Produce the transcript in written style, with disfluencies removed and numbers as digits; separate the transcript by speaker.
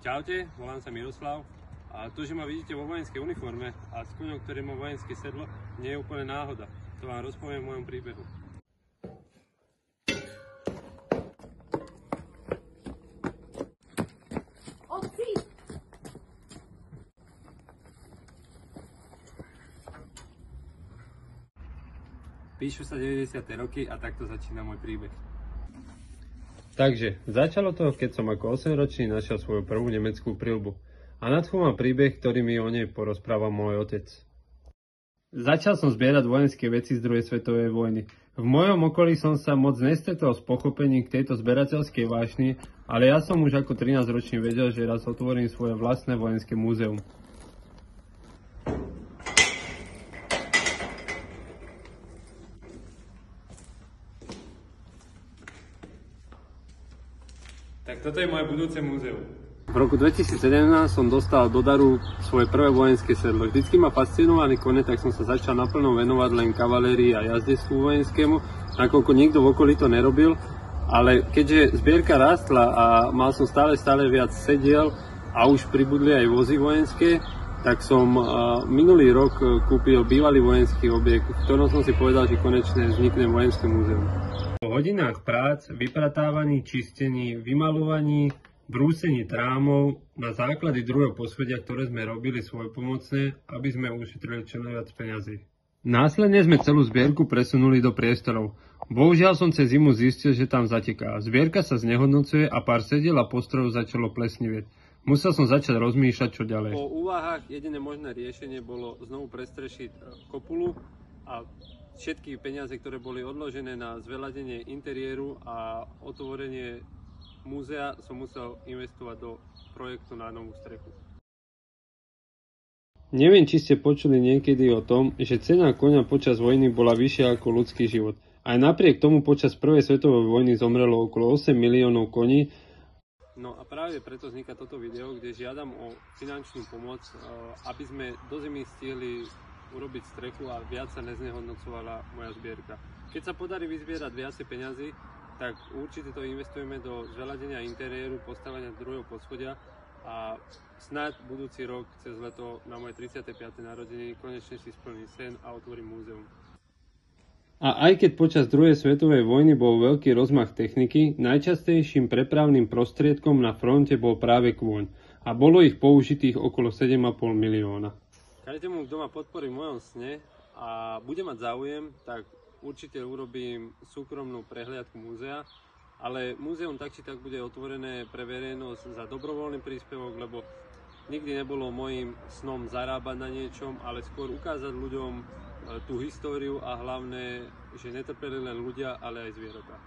Speaker 1: Čaute, volám sa Miroslav a to, že ma vidíte vo vojenskej uniforme a s koňom, ktorý má vojenské sedlo, nie je úplne náhoda. To vám rozpoviem v mojom príbehu. Píšu sa 90. roky a takto začína môj príbeh. Takže, začalo to, keď som ako 8-ročný našiel svoju prvú nemeckú prilbu. A nadchol ma príbeh, ktorý mi o nej porozprával môj otec. Začal som zbierať vojenské veci z druhej svetovej vojny. V mojom okolí som sa moc nestretol s pochopením k tejto zberateľskej vášni, ale ja som už ako 13-ročný vedel, že raz otvorím svoje vlastné vojenské múzeum. Tak toto je moje budúce múzeum. V roku 2017 som dostal do daru svoje prvé vojenské sedlo. Vždycky ma fascinovali kone, tak som sa začal naplno venovať len kavalérii a jazdectvu vojenskému, nakoľko nikto v okolí to nerobil. Ale keďže zbierka rástla a mal som stále viac sediel a už pribudli aj vozy vojenské, tak som minulý rok kúpil bývalý vojenský objekt, v ktorom som si povedal, že konečne vznikne vojenské múzeum. Po hodinách prác, vypratávaní, čistení, vymaľovaní, brúsení trámov na základy druhého posvedia, ktoré sme robili svojpomocne, aby sme ušetrili čo najviac peňazí. Následne sme celú zbierku presunuli do priestorov. Bohužiaľ som cez zimu zistil, že tam zateká. Zbierka sa znehodnocuje a pár sediel a postrojov začalo plesnivieť. Musel som začať rozmýšľať, čo ďalej. Po úvahách jediné možné riešenie bolo znovu prestrešiť kopulu a všetky peniaze, ktoré boli odložené na zveľadenie interiéru a otvorenie múzea, som musel investovať do projektu na novú strechu. Neviem, či ste počuli niekedy o tom, že cena koňa počas vojny bola vyššia ako ľudský život. Aj napriek tomu počas prvej svetovej vojny zomrelo okolo 8 miliónov koní. No a práve preto vzniká toto video, kde žiadam o finančnú pomoc, aby sme do zimy stihli urobiť strechu a viac sa neznehodnocovala moja zbierka. Keď sa podarí vyzbierať viacej peňazí, tak určite to investujeme do zveľadenia interiéru, postavenia druhého poschodia a snáď budúci rok cez leto na moje 35. narodeniny konečne si splním sen a otvorím múzeum. A aj keď počas druhej svetovej vojny bol veľký rozmach techniky, najčastejším prepravným prostriedkom na fronte bol práve kôň a bolo ich použitých okolo 7,5 milióna. Každému, kto ma podporí v mojom sne a bude mať záujem, tak určite urobím súkromnú prehliadku múzea, ale múzeum tak či tak bude otvorené pre verejnosť za dobrovoľný príspevok, lebo nikdy nebolo môjim snom zarábať na niečom, ale skôr ukázať ľuďom tú históriu a hlavne, že netrpeli len ľudia, ale aj zvieratá.